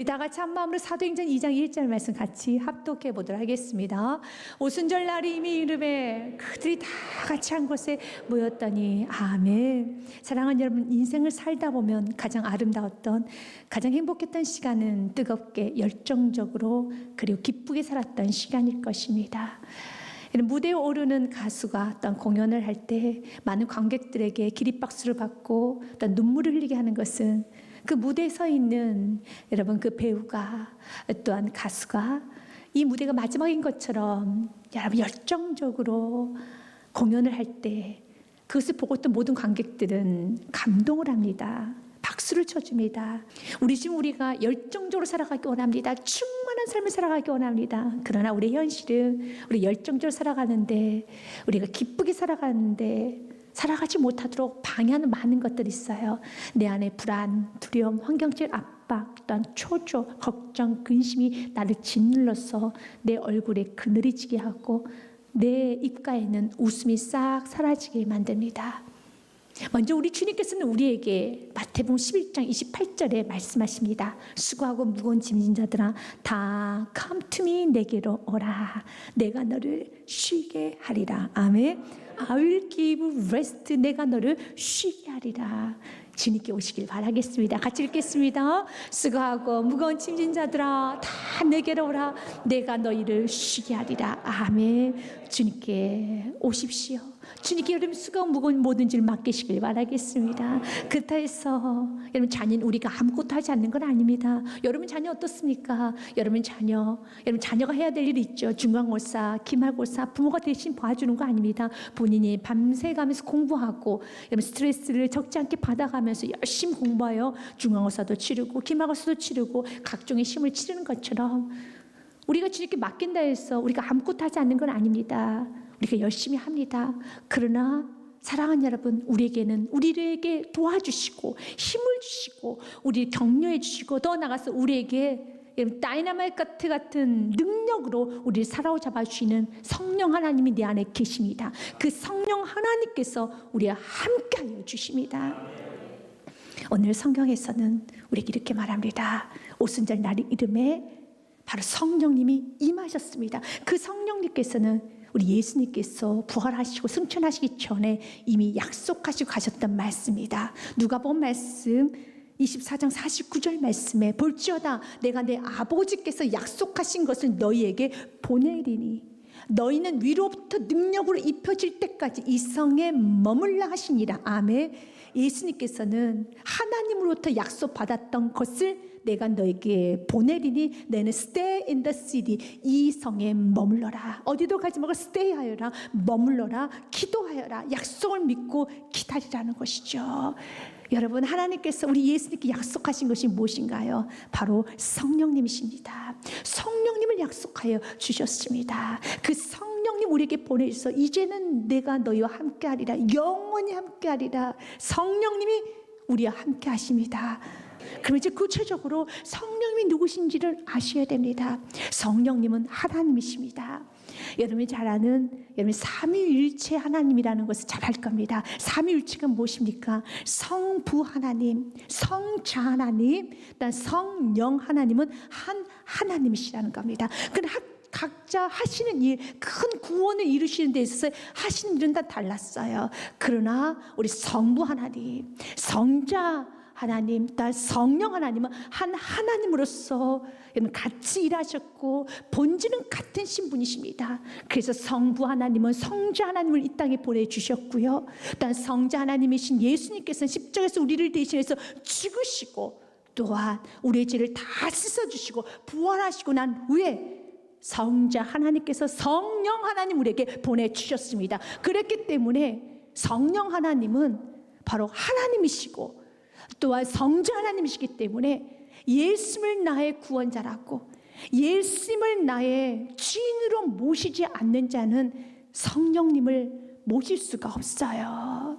우리 다 같이 한 마음으로 사도행전 2장 1절 말씀 같이 합독해 보도록 하겠습니다. 오순절 날이 이미 이르매 그들이 다 같이 한 곳에 모였더니 아멘. 사랑하는 여러분, 인생을 살다 보면 가장 아름다웠던, 가장 행복했던 시간은 뜨겁게 열정적으로 그리고 기쁘게 살았던 시간일 것입니다. 무대에 오르는 가수가 어떤 공연을 할 때 많은 관객들에게 기립박수를 받고 어떤 눈물을 흘리게 하는 것은 그 무대에 서 있는 여러분, 그 배우가 또한 가수가 이 무대가 마지막인 것처럼 여러분 열정적으로 공연을 할 때 그것을 보고 또 모든 관객들은 감동을 합니다. 박수를 쳐줍니다. 우리 지금 우리가 열정적으로 살아가기 원합니다. 충만한 삶을 살아가기 원합니다. 그러나 우리의 현실은 우리 열정적으로 살아가는데, 우리가 기쁘게 살아가는데 살아가지 못하도록 방해하는 많은 것들이 있어요. 내 안에 불안, 두려움, 환경적 압박, 또한 초조, 걱정, 근심이 나를 짓눌러서 내 얼굴에 그늘이 지게 하고 내 입가에는 웃음이 싹 사라지게 만듭니다. 먼저 우리 주님께서는 우리에게 마태복음 11장 28절에 말씀하십니다. 수고하고 무거운 짐진 자들아 다 come to me, 내게로 오라. 내가 너를 쉬게 하리라. 아멘. I will give rest. 내가 너를 쉬게 하리라. 주님께 오시길 바라겠습니다. 같이 읽겠습니다. 수고하고 무거운 짐진 자들아 다 내게로 오라. 내가 너희를 쉬게 하리라. 아멘. 주님께 오십시오. 주님께 여러분 수고하고 무거운 모든 줄 맡기시길 바라겠습니다. 그렇다 해서 여러분 자녀는 우리가 아무것도 하지 않는 건 아닙니다. 여러분 자녀 어떻습니까? 여러분 자녀가 해야 될 일이 있죠. 중간고사, 기말고사, 부모가 대신 봐주는 거 아닙니다. 본인이 밤새 가면서 공부하고 여러분 스트레스를 적지 않게 받아가면서 열심히 공부하여 중간고사도 치르고 기말고사도 치르고 각종의 시험을 치르는 것처럼 우리가 주님께 맡긴다 해서 우리가 아무것도 하지 않는 건 아닙니다. 우리가 열심히 합니다. 그러나 사랑하는 여러분, 우리에게 도와주시고 힘을 주시고 우리를 격려해 주시고 더 나아가서 우리에게 다이나마이트 같은 능력으로 우리를 사로잡아 주시는 성령 하나님이 내 안에 계십니다. 그 성령 하나님께서 우리와 함께하여 주십니다. 오늘 성경에서는 우리에게 이렇게 말합니다. 오순절 날이 이름에 바로 성령님이 임하셨습니다. 그 성령님께서는 우리 예수님께서 부활하시고 승천하시기 전에 이미 약속하시고 가셨던 말씀입니다. 누가복음 말씀 24장 49절 말씀에 볼지어다 내가 내 아버지께서 약속하신 것을 너희에게 보내리니 너희는 위로부터 능력으로 입혀질 때까지 이 성에 머물라 하시니라. 아멘. 예수님께서는 하나님으로부터 약속받았던 것을 내가 너에게 보내리니 너는 stay in the city, 이 성에 머물러라. 어디도 가지 말고 stay 하여라, 머물러라, 기도하여라. 약속을 믿고 기다리라는 것이죠. 여러분, 하나님께서 우리 예수님께 약속하신 것이 무엇인가요? 바로 성령님이십니다. 성령님을 약속하여 주셨습니다. 그 성령님 우리에게 보내주셔서 이제는 내가 너희와 함께하리라, 영원히 함께하리라. 성령님이 우리와 함께하십니다. 그럼 이제 구체적으로 성령님이 누구신지를 아셔야 됩니다. 성령님은 하나님이십니다. 여러분이 잘 아는 삼위일체 하나님이라는 것을 잘 알 겁니다. 삼위일체가 무엇입니까? 성부 하나님, 성자 하나님, 성령 하나님은 한 하나님이시라는 겁니다. 각자 하시는 일, 큰 구원을 이루시는 데 있어서 하시는 일은 다 달랐어요. 그러나 우리 성부 하나님, 성자 하나님, 성령 하나님은 한 하나님으로서 같이 일하셨고 본질은 같은 신분이십니다. 그래서 성부 하나님은 성자 하나님을 이 땅에 보내주셨고요. 또 성자 하나님이신 예수님께서는 십자가에서 우리를 대신해서 죽으시고 또한 우리의 죄를 다 씻어주시고 부활하시고 난 후에 성자 하나님께서 성령 하나님 우리에게 보내주셨습니다. 그랬기 때문에 성령 하나님은 바로 하나님이시고 또한 성자 하나님이시기 때문에 예수님을 나의 구원자라고, 예수님을 나의 주인으로 모시지 않는 자는 성령님을 모실 수가 없어요.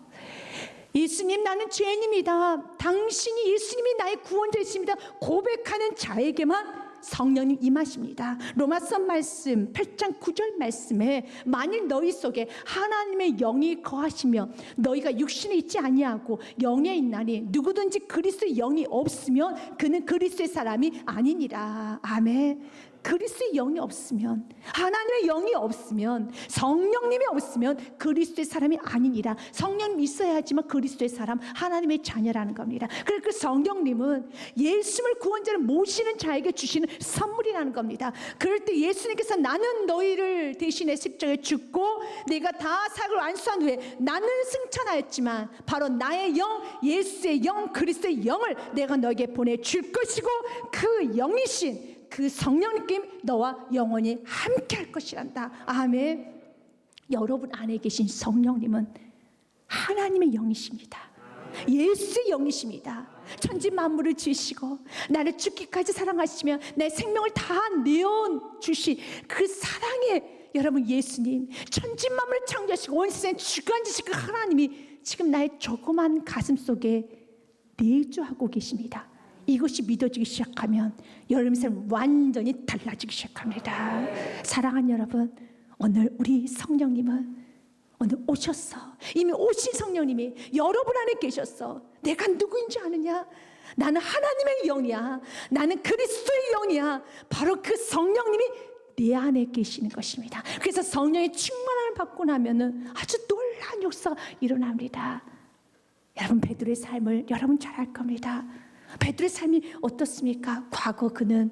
예수님, 나는 죄인입니다. 당신이 예수님이 나의 구원자이십니다. 고백하는 자에게만 성령님 임하십니다. 로마서 말씀 8장 9절 말씀에 만일 너희 속에 하나님의 영이 거하시며 너희가 육신에 있지 아니하고 영에 있나니 누구든지 그리스도의 영이 없으면 그는 그리스도의 사람이 아니니라. 아멘. 그리스도의 영이 없으면, 하나님의 영이 없으면, 성령님이 없으면 그리스도의 사람이 아니니라. 성령님이 있어야 하지만 그리스도의 사람, 하나님의 자녀라는 겁니다. 그래서 그 성령님은 예수를 구원자를 모시는 자에게 주시는 선물이라는 겁니다. 그럴 때 예수님께서 나는 너희를 대신에 십자가에 죽고 내가 다 사역을 완수한 후에 나는 승천하였지만 바로 나의 영, 예수의 영, 그리스도의 영을 내가 너에게 보내줄 것이고 그 영이신 그 성령님 너와 영원히 함께 할 것이란다. 아멘. 여러분 안에 계신 성령님은 하나님의 영이십니다. 예수의 영이십니다. 천지 만물을 지으시고 나를 죽기까지 사랑하시며 내 생명을 다 내어주신 그 사랑의 여러분 예수님, 천지 만물을 창조하시고 온 세상에 주관지신 그 하나님이 지금 나의 조그만 가슴 속에 내주하고 계십니다. 이것이 믿어지기 시작하면 여러분 삶은 완전히 달라지기 시작합니다. 사랑하는 여러분, 오늘 우리 성령님은 오늘 오셨어. 이미 오신 성령님이 여러분 안에 계셨어. 내가 누구인지 아느냐? 나는 하나님의 영이야. 나는 그리스도의 영이야. 바로 그 성령님이 내 안에 계시는 것입니다. 그래서 성령의 충만함을 받고 나면은 아주 놀라운 역사가 일어납니다. 여러분 베드로의 삶을 여러분 잘 알 겁니다. 베드로의 삶이 어떻습니까? 과거 그는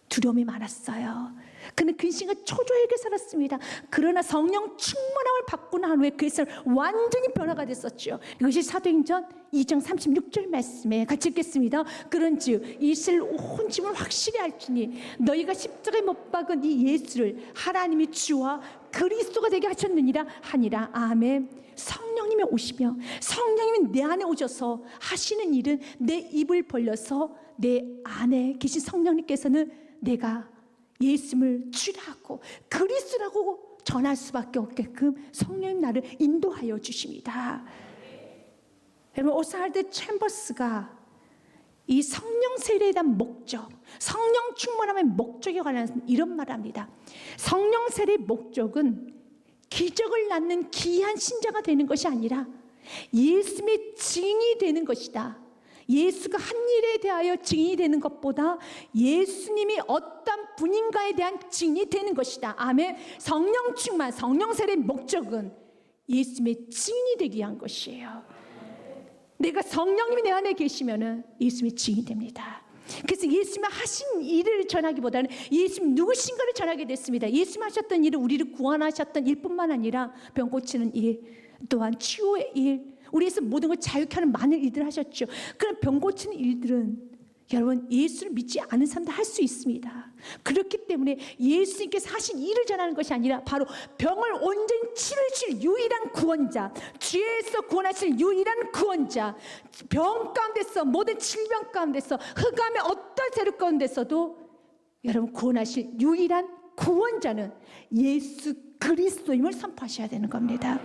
두려움이 많았어요. 그는 근심과 초조하게 살았습니다. 그러나 성령 충만함을 받고 난 후에 그의 삶 완전히 변화가 됐었죠. 이것이 사도행전 2장 36절 말씀에 같이 읽겠습니다. 그런즉 이스라엘 온 짐을 확실히 알지니 너희가 십자가에 못 박은 이 예수를 하나님이 주와 그리스도가 되게 하셨느니라 하니라. 아멘. 성령님이 오시며 성령님이 내 안에 오셔서 하시는 일은 내 입을 벌려서 내 안에 계신 성령님께서는 내가 예수님을 주라고 그리스도라고 전할 수밖에 없게끔 성령님 나를 인도하여 주십니다. 여러분 오스왈드 챔버스가 이 성령 세례에 대한 목적, 성령 충만함의 목적에 관해서 이런 말을 합니다. 성령 세례의 목적은 기적을 낳는 귀한 신자가 되는 것이 아니라 예수님의 증인이 되는 것이다. 예수가 한 일에 대하여 증인이 되는 것보다 예수님이 어떤 분인가에 대한 증인이 되는 것이다. 아멘. 성령 충만, 성령 세례의 목적은 예수님의 증인이 되기 위한 것이에요. 내가 성령님이 내 안에 계시면은 예수님의 증인이 됩니다. 그래서 예수님이 하신 일을 전하기보다는 예수님 누구신가를 전하게 됐습니다. 예수님 하셨던 일은 우리를 구원하셨던 일뿐만 아니라 병 고치는 일, 또한 치유의 일, 우리에서 모든 걸 자유케 하는 많은 일들을 하셨죠. 그런 병 고치는 일들은 여러분 예수를 믿지 않은 사람도 할 수 있습니다. 그렇기 때문에 예수님께서 하신 일을 전하는 것이 아니라 바로 병을 온전히 치르실 유일한 구원자, 죄에서 구원하실 유일한 구원자, 병 가운데서 모든 질병 가운데서 흑암의 어떤 세력 가운데서도 여러분 구원하실 유일한 구원자는 예수 그리스도임을 선포하셔야 되는 겁니다.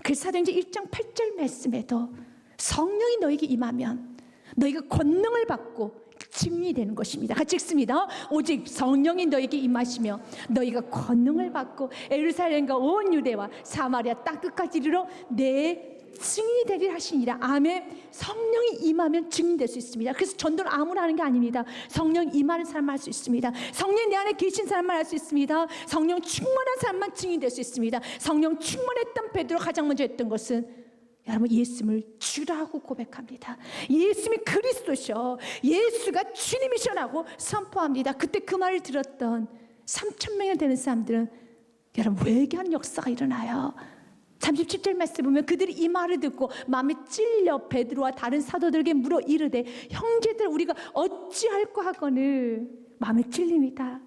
그 사도행전 1장 8절 말씀에도 성령이 너에게 임하면 너희가 권능을 받고 증인이 되는 것입니다. 같이 읽습니다. 오직 성령이 너에게 임하시며 너희가 권능을 받고 예루살렘과 온 유대와 사마리아 땅 끝까지 이르러 내 증인이 되리라 하시니라. 아멘. 성령이 임하면 증인될 수 있습니다. 그래서 전도는 아무나 하는 게 아닙니다. 성령 임하는 사람만 할 수 있습니다. 성령 내 안에 계신 사람만 할 수 있습니다. 성령 충만한 사람만 증인될 수 있습니다. 성령 충만했던 베드로가 가장 먼저 했던 것은 여러분 예수님을 주라고 고백합니다. 예수님이 그리스도셔, 예수가 주님이셔라고 선포합니다. 그때 그 말을 들었던 3,000명이 되는 사람들은 여러분 회개하는 역사가 일어나요. 37절 말씀 보면 그들이 이 말을 듣고 마음에 찔려 베드로와 다른 사도들에게 물어 이르되 형제들 우리가 어찌할꼬 하거늘. 마음에 찔립니다.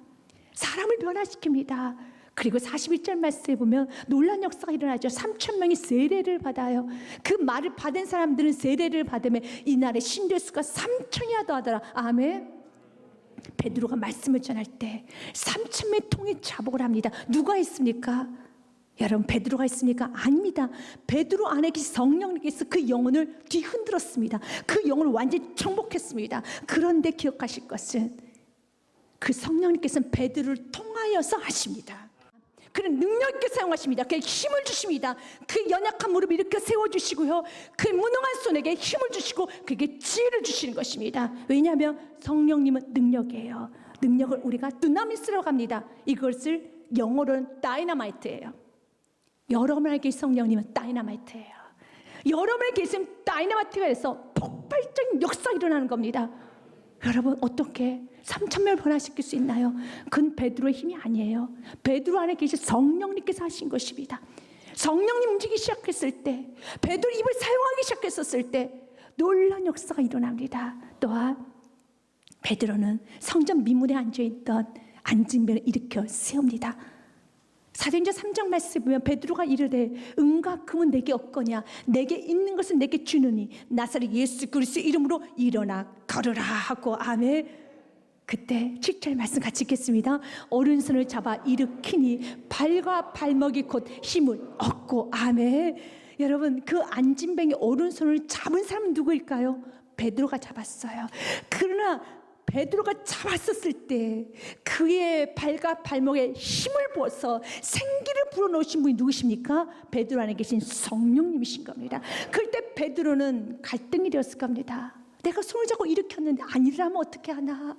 사람을 변화시킵니다. 그리고 41절 말씀에 보면 놀라운 역사가 일어나죠. 3,000명이 세례를 받아요. 그 말을 받은 사람들은 세례를 받으면 이날의 신도의 수가 3,000이나 더하더라. 아멘. 베드로가 말씀을 전할 때 3,000명의 통이 자복을 합니다. 누가 있습니까? 여러분 베드로가 있습니까? 아닙니다. 베드로 안에 계신 성령님께서 그 영혼을 뒤흔들었습니다. 그 영혼을 완전히 정복했습니다. 그런데 기억하실 것은 그 성령님께서는 베드로를 통하여서 하십니다. 그는 능력 있게 사용하십니다. 그에게 힘을 주십니다. 그 연약한 무릎 일으켜 세워주시고요, 그 무능한 손에게 힘을 주시고 그에게 지혜를 주시는 것입니다. 왜냐하면 성령님은 능력이에요. 능력을 우리가 두나미스라고 합니다. 이것을 영어로는 다이너마이트예요. 여러분에게 성령님은 다이너마이트예요. 여러분의 계신 다이너마이트가 돼서 폭발적인 역사가 일어나는 겁니다. 여러분, 어떻게 3,000명을 변화시킬 수 있나요? 그건 베드로의 힘이 아니에요. 베드로 안에 계신 성령님께서 하신 것입니다. 성령님 움직이기 시작했을 때, 베드로 입을 사용하기 시작했었을 때 놀라운 역사가 일어납니다. 또한 베드로는 성전 미문에 앉아있던 안진뱅이를 일으켜 세웁니다. 사도행전 3장 말씀에 보면 베드로가 이르되 은과 금은 내게 없거냐, 내게 있는 것은 내게 주느니 나사렛 예수 그리스도의 이름으로 일어나 걸으라 하고. 아멘. 그때 7절 말씀 같이 읽겠습니다. 오른손을 잡아 일으키니 발과 발목이 곧 힘을 얻고. 아멘. 여러분, 그 안진뱅이 오른손을 잡은 사람은 누구일까요? 베드로가 잡았어요. 그러나 베드로가 잡았었을 때 그의 발과 발목에 힘을 부어서 생기를 불어넣으신 분이 누구십니까? 베드로 안에 계신 성령님이신 겁니다. 그때 베드로는 갈등이 되었을 겁니다. 내가 손을 잡고 일으켰는데 안 일어나면 어떻게 하나?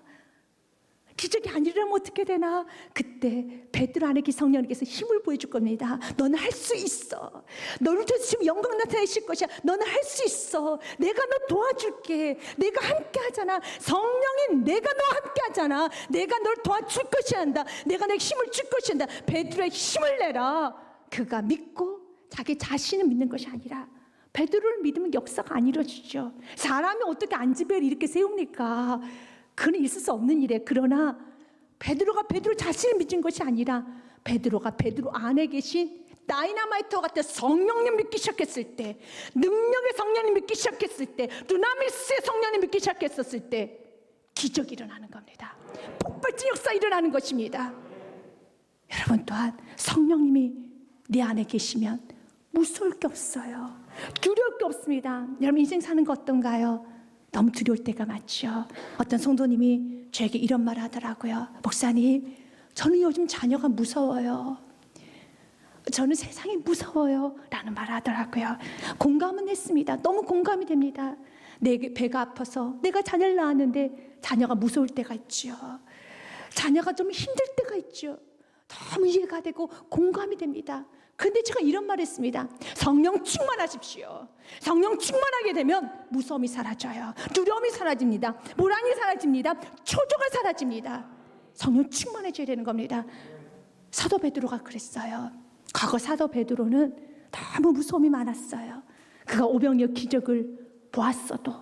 기적이 안 일어나면 어떻게 되나? 그때 베드로 안에 계신 성령님께서 힘을 보여줄 겁니다. 너는 할 수 있어. 너를 통해서 지금 영광 나타내실 것이야. 너는 할 수 있어. 내가 너 도와줄게. 내가 함께 하잖아. 성령인 내가 너 함께 하잖아. 내가 널 도와줄 것이야 한다. 내가 내 힘을 줄 것이야 한다. 베드로의 힘을 내라. 그가 믿고 자기 자신을 믿는 것이 아니라 베드로를 믿으면 역사가 안 이루어지죠. 사람이 어떻게 안진뱅이를 이렇게 세웁니까? 그는 있을 수 없는 일이에요. 그러나 베드로가 베드로 자신을 믿은 것이 아니라 베드로가 베드로 안에 계신 다이너마이트와 같은 성령님 믿기 시작했을 때, 능력의 성령님 믿기 시작했을 때, 두나미스의 성령님 믿기 시작했었을 때 기적이 일어나는 겁니다. 폭발적 역사 일어나는 것입니다. 여러분, 또한 성령님이 내 안에 계시면 무서울 게 없어요. 두려울 게 없습니다. 여러분, 인생 사는 거 어떤가요? 너무 두려울 때가 많죠. 어떤 성도님이 저에게 이런 말을 하더라고요. 목사님, 저는 요즘 자녀가 무서워요. 저는 세상이 무서워요. 라는 말을 하더라고요. 공감은 했습니다. 너무 공감이 됩니다. 내 배가 아파서 내가 자녀를 낳았는데 자녀가 무서울 때가 있죠. 자녀가 좀 힘들 때가 있죠. 너무 이해가 되고 공감이 됩니다. 그런데 제가 이런 말 했습니다. 성령 충만하십시오. 성령 충만하게 되면 무서움이 사라져요. 두려움이 사라집니다. 불안이 사라집니다. 초조가 사라집니다. 성령 충만해져야 되는 겁니다. 사도 베드로가 그랬어요. 과거 사도 베드로는 너무 무서움이 많았어요. 그가 오병이어 기적을 보았어도,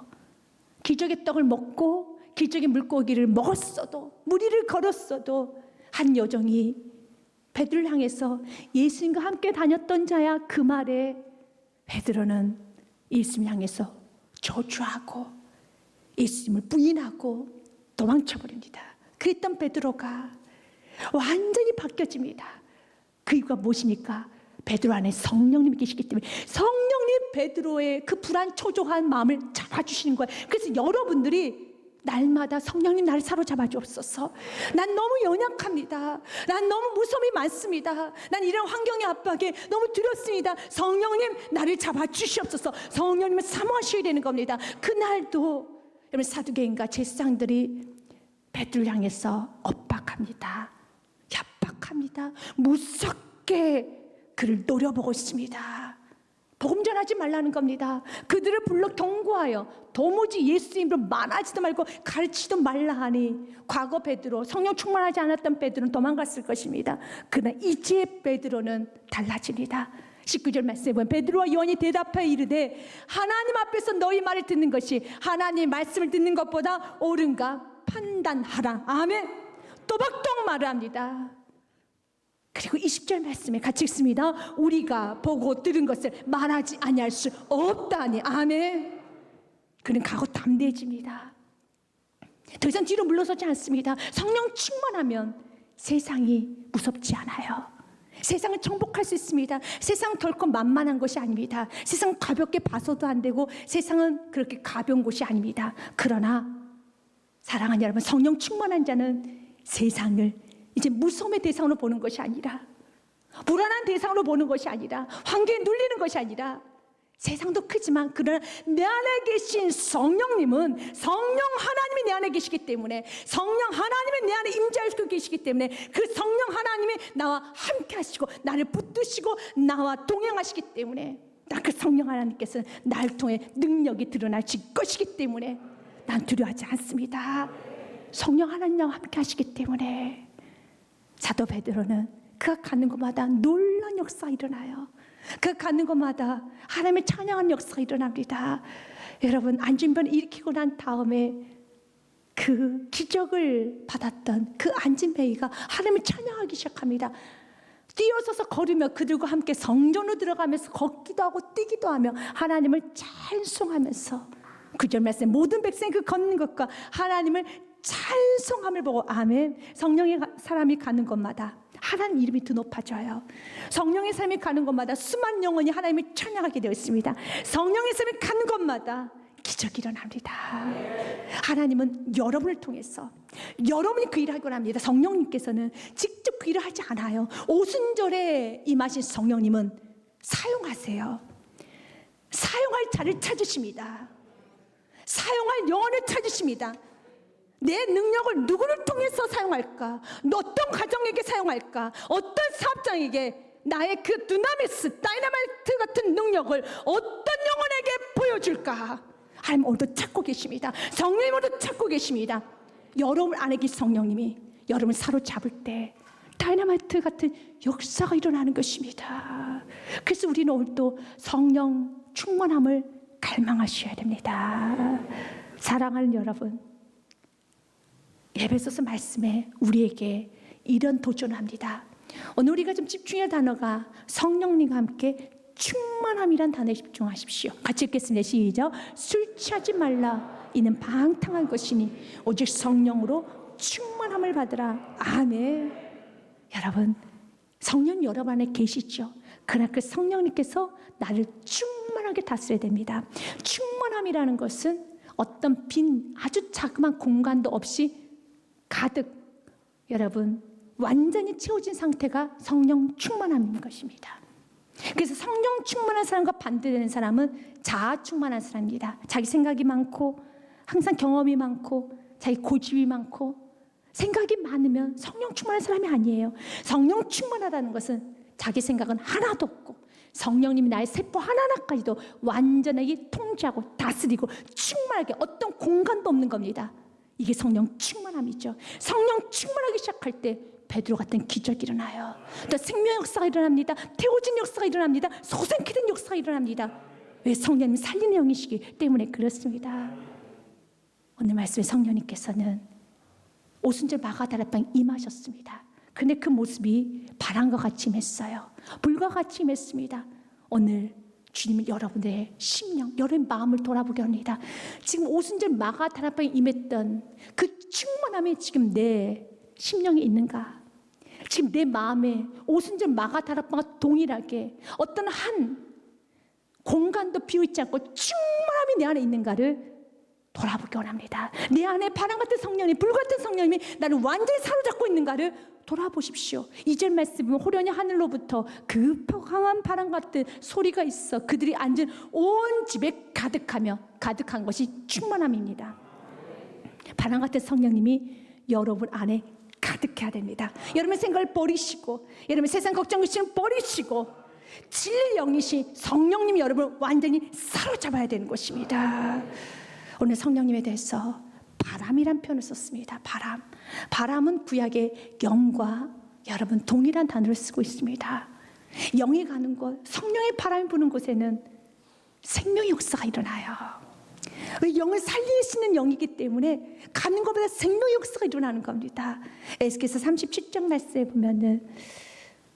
기적의 떡을 먹고 기적의 물고기를 먹었어도, 무리를 걸었어도 한 여종이 베드로를 향해서 예수님과 함께 다녔던 자야, 그 말에 베드로는 예수님 향해서 저주하고 예수님을 부인하고 도망쳐버립니다. 그랬던 베드로가 완전히 바뀌어집니다. 그 이유가 무엇입니까? 베드로 안에 성령님이 계시기 때문에 성령님 베드로의 그 불안 초조한 마음을 잡아주시는 거예요. 그래서 여러분들이 날마다 성령님 나를 사로잡아 주옵소서. 난 너무 연약합니다. 난 너무 무서움이 많습니다. 난 이런 환경의 압박에 너무 두렵습니다. 성령님 나를 잡아 주시옵소서. 성령님을 사모하셔야 되는 겁니다. 그날도 여러분, 사두개인과 제사장들이 베드로를 향해서 엇박합니다. 협박합니다. 무섭게 그를 노려보고 있습니다. 복음 전하지 말라는 겁니다. 그들을 불러 경고하여 도무지 예수님으로 말하지도 말고 가르치지도 말라 하니, 과거 베드로, 성령 충만하지 않았던 베드로는 도망갔을 것입니다. 그러나 이제 베드로는 달라집니다. 19절 말씀에 보면 베드로와 요한이 대답하여 이르되 하나님 앞에서 너희 말을 듣는 것이 하나님의 말씀을 듣는 것보다 옳은가 판단하라. 아멘. 또박또박 말을 합니다. 그리고 20절 말씀에 같이 읽습니다. 우리가 보고 들은 것을 말하지 아니할 수 없다니. 아멘. 그는 가고 담대해집니다. 더 이상 뒤로 물러서지 않습니다. 성령 충만하면 세상이 무섭지 않아요. 세상을 정복할 수 있습니다. 세상은 결코 만만한 것이 아닙니다. 세상은 가볍게 봐서도 안 되고 세상은 그렇게 가벼운 곳이 아닙니다. 그러나 사랑하는 여러분, 성령 충만한 자는 세상을 이제 무서움의 대상으로 보는 것이 아니라, 불안한 대상으로 보는 것이 아니라, 환경에 눌리는 것이 아니라, 세상도 크지만 그러나 내 안에 계신 성령님은, 성령 하나님이 내 안에 계시기 때문에, 성령 하나님이 내 안에 임재하시고 계시기 때문에, 그 성령 하나님이 나와 함께 하시고 나를 붙드시고 나와 동행하시기 때문에, 그 성령 하나님께서는 나를 통해 능력이 드러나실 것이기 때문에 난 두려워하지 않습니다. 성령 하나님과 함께 하시기 때문에 사도 베드로는 그가 가는 곳마다 놀라운 역사가 일어나요. 그가 가는 곳마다 하나님의 찬양하는 역사가 일어납니다. 여러분, 안진병을 일으키고 난 다음에 그 기적을 받았던 그 안진뱅이가 하나님을 찬양하기 시작합니다. 뛰어서서 걸으며 그들과 함께 성전으로 들어가면서 걷기도 하고 뛰기도 하며 하나님을 찬송하면서, 구절 말씀에 모든 백성이 그 걷는 것과 하나님을 찬송함을 보고, 아멘. 성령의 사람이 가는 곳마다 하나님 이름이 더 높아져요. 성령의 사람이 가는 곳마다 수많은 영혼이 하나님을 찬양하게 되어 있습니다. 성령의 사람이 가는 곳마다 기적이 일어납니다. 하나님은 여러분을 통해서, 여러분이 그 일을 하고 합니다. 성령님께서는 직접 그 일을 하지 않아요. 오순절에 임하신 성령님은 사용하세요. 사용할 자를 찾으십니다. 사용할 영혼을 찾으십니다. 내 능력을 누구를 통해서 사용할까? 어떤 가정에게 사용할까? 어떤 사업장에게 나의 그 두나미스, 다이나마이트 같은 능력을 어떤 영혼에게 보여줄까? 하나님 오늘도 찾고 계십니다. 성령님 오늘도 찾고 계십니다. 여러분 안에 계신 성령님이 여러분을 사로잡을 때 다이나마이트 같은 역사가 일어나는 것입니다. 그래서 우리는 오늘도 성령 충만함을 갈망하셔야 됩니다. 사랑하는 여러분, 에베소서 말씀에 우리에게 이런 도전을 합니다. 오늘 우리가 좀 집중해야 단어가 성령님과 함께 충만함이란 단어에 집중하십시오. 같이 읽겠습니다. 시작. 술 취하지 말라. 이는 방탕한 것이니 오직 성령으로 충만함을 받으라. 아멘. 여러분, 성령 여러분 안에 계시죠? 그러나 그 성령님께서 나를 충만하게 다스려야 됩니다. 충만함이라는 것은 어떤 빈 아주 자그마한 공간도 없이 가득, 여러분, 완전히 채워진 상태가 성령 충만함인 것입니다. 그래서 성령 충만한 사람과 반대되는 사람은 자아 충만한 사람입니다. 자기 생각이 많고 항상 경험이 많고 자기 고집이 많고 생각이 많으면 성령 충만한 사람이 아니에요. 성령 충만하다는 것은 자기 생각은 하나도 없고 성령님이 나의 세포 하나하나까지도 완전하게 통제하고 다스리고 충만하게 어떤 공간도 없는 겁니다. 이게 성령 충만함이죠. 성령 충만하기 시작할 때 베드로 같은 기적이 일어나요. 또 생명 역사가 일어납니다. 태워진 역사가 일어납니다. 소생케된 역사가 일어납니다. 왜? 성령님 살리는 영이시기 때문에 그렇습니다. 오늘 말씀에 성령님께서는 오순절 마가다락방에 임하셨습니다. 근데 그 모습이 바람과 같이 임했어요. 불과 같이 임했습니다. 오늘 주님은 여러분의 심령, 여러분의 마음을 돌아보게 합니다. 지금 오순절 마가다락방에 임했던 그 충만함이 지금 내 심령에 있는가? 지금 내 마음에 오순절 마가다락방과 동일하게 어떤 한 공간도 비어있지 않고 충만함이 내 안에 있는가를 돌아보기 원합니다. 내 안에 바람 같은 성령이, 불 같은 성령이 나를 완전히 사로잡고 있는가를 돌아보십시오. 2절 말씀은 호련히 하늘로부터 그 강한 바람 같은 소리가 있어 그들이 앉은 온 집에 가득하며, 가득한 것이 충만함입니다. 바람 같은 성령님이 여러분 안에 가득해야 됩니다. 여러분의 생각을 버리시고, 여러분의 세상 걱정 의심을 버리시고, 진리 영이신 성령님이 여러분을 완전히 사로잡아야 되는 것입니다. 오늘 성령님에 대해서 바람이란 표현을 썼습니다. 바람. 바람은 구약의 영과 여러분 동일한 단어를 쓰고 있습니다. 영이 가는 곳, 성령의 바람이 부는 곳에는 생명의 역사가 일어나요. 영을 살리시는 영이기 때문에 가는 것보다 생명의 역사가 일어나는 겁니다. 에스겔서 37장 말씀에 보면은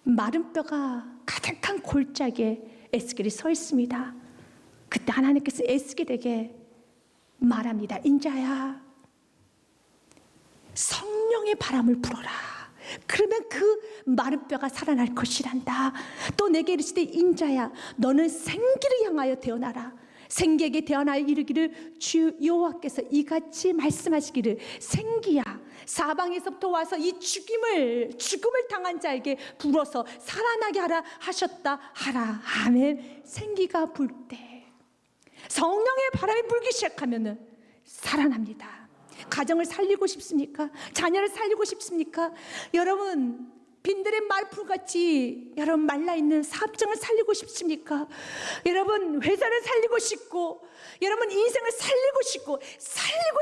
마른 뼈가 가득한 골짜기에 에스겔이 서 있습니다. 그때 하나님께서 에스겔에게 말합니다. 인자야, 성령의 바람을 불어라. 그러면 그 마른 뼈가 살아날 것이란다. 또 내게 이르시되 인자야, 너는 생기를 향하여 태어나라. 생기에게 태어나여 이르기를 주 여호와께서 이같이 말씀하시기를 생기야, 사방에서부터 와서 이 죽음을 당한 자에게 불어서 살아나게 하라 하셨다 하라. 아멘. 생기가 불 때, 성령의 바람이 불기 시작하면은 살아납니다. 가정을 살리고 싶습니까? 자녀를 살리고 싶습니까? 여러분, 빈들의 말풀같이 여러분 말라있는 사업장을 살리고 싶습니까? 여러분, 회사를 살리고 싶고, 여러분 인생을 살리고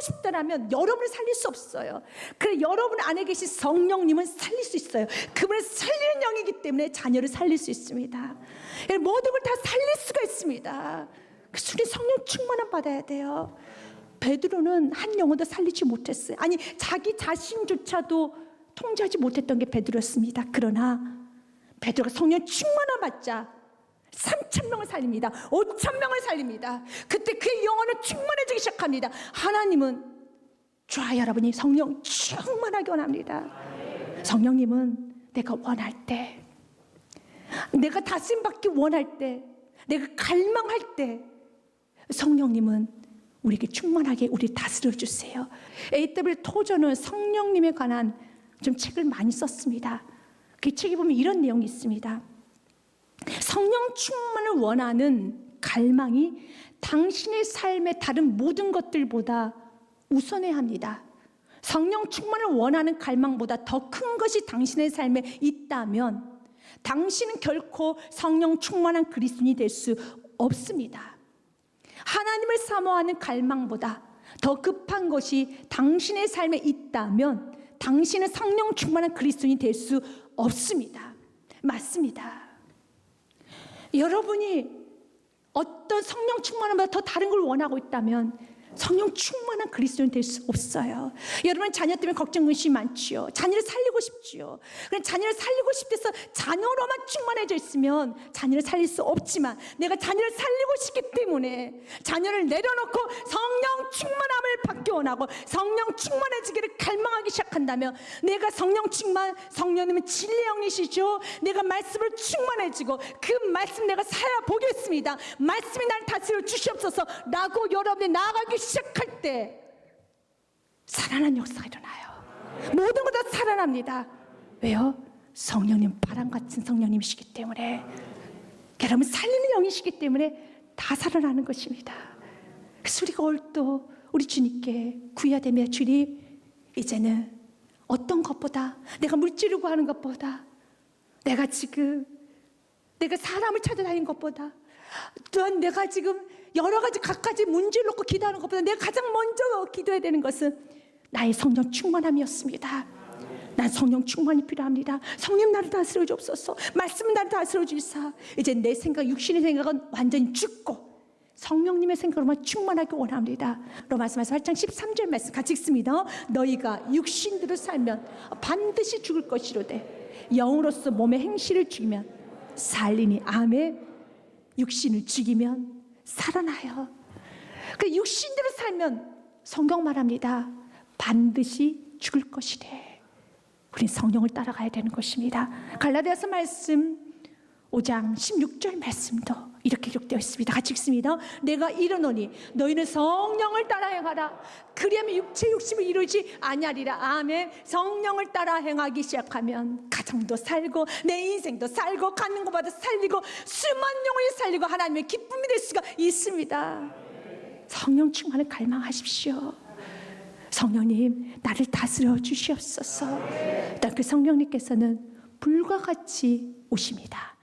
싶다라면 여러분을 살릴 수 없어요. 그래, 여러분 안에 계신 성령님은 살릴 수 있어요. 그분은 살리는 영이기 때문에 자녀를 살릴 수 있습니다. 모든 걸 다 살릴 수가 있습니다. 그 순간 성령 충만함 받아야 돼요. 베드로는 한 영혼도 살리지 못했어요. 아니, 자기 자신조차도 통제하지 못했던 게 베드로였습니다. 그러나 베드로가 성령 충만함 받자 3,000명을 살립니다. 5,000명을 살립니다. 그때 그의 영혼은 충만해지기 시작합니다. 하나님은 저와 여러분이 성령 충만하게 원합니다. 성령님은 내가 원할 때, 내가 다스림받기 원할 때, 내가 갈망할 때 성령님은 우리에게 충만하게 우리 다스려 주세요. A.W. 토저는 성령님에 관한 좀 책을 많이 썼습니다. 그 책에 보면 이런 내용이 있습니다. 성령 충만을 원하는 갈망이 당신의 삶의 다른 모든 것들보다 우선해야 합니다. 성령 충만을 원하는 갈망보다 더 큰 것이 당신의 삶에 있다면 당신은 결코 성령 충만한 그리스도인이 될 수 없습니다. 하나님을 사모하는 갈망보다 더 급한 것이 당신의 삶에 있다면 당신은 성령 충만한 그리스도인이 될 수 없습니다. 맞습니다. 여러분이 어떤 성령 충만함보다 더 다른 걸 원하고 있다면 성령 충만한 그리스도인 될 수 없어요. 여러분, 자녀 때문에 걱정 근심이 많지요. 자녀를 살리고 싶지요. 그럼 자녀를 살리고 싶대서 자녀로만 충만해져 있으면 자녀를 살릴 수 없지만, 내가 자녀를 살리고 싶기 때문에 자녀를 내려놓고 성령 충만함을 받기 원하고 성령 충만해지기를 갈망하기 시작한다면, 내가 성령 충만, 성령님은 진리의 영이시죠. 내가 말씀을 충만해지고 그 말씀 내가 살아보겠습니다. 말씀이 나를 다스려 주시옵소서 라고 여러분이 나아가기 시작할 때 살아난 역사가 일어나요. 모든 것 다 살아납니다. 왜요? 성령님, 바람같은 성령님이시기 때문에, 여러분 살리는 영이시기 때문에 다 살아나는 것입니다. 그래서 우리가 오늘도 우리 주님께 구해야 되며, 주님, 이제는 어떤 것보다, 내가 물질을 구하는 것보다, 내가 지금 내가 사람을 찾아다니는 것보다, 또한 내가 지금 여러 가지 갖가지 문제를 놓고 기도하는 것보다 내가 가장 먼저 기도해야 되는 것은 나의 성령 충만함이었습니다. 난 성령 충만이 필요합니다. 성령 나를 다스려 주옵소서. 말씀은 나를 다스려 주시사. 이제 내 생각, 육신의 생각은 완전히 죽고 성령님의 생각으로만 충만하게 원합니다. 로마서 8장 13절 말씀 같이 읽습니다. 너희가 육신대로 살면 반드시 죽을 것이로되 영으로서 몸의 행실을 죽이면 살리니. 아멘. 육신을 죽이면 살아나요. 그 육신대로 살면 성경 말합니다. 반드시 죽을 것이래. 우린 성령을 따라가야 되는 것입니다. 갈라디아서 말씀 5장 16절 말씀도 이렇게 기록되어 있습니다. 같이 읽습니다. 내가 이르노니 너희는 성령을 따라 행하라. 그리하면 육체 욕심을 이루지 아니하리라. 아멘. 성령을 따라 행하기 시작하면 가정도 살고 내 인생도 살고 갖는 것보다 살리고 수만 영혼이 살리고 하나님의 기쁨이 될 수가 있습니다. 성령 충만을 갈망하십시오. 성령님, 나를 다스려 주시옵소서. 그 성령님께서는 불과 같이 오십니다.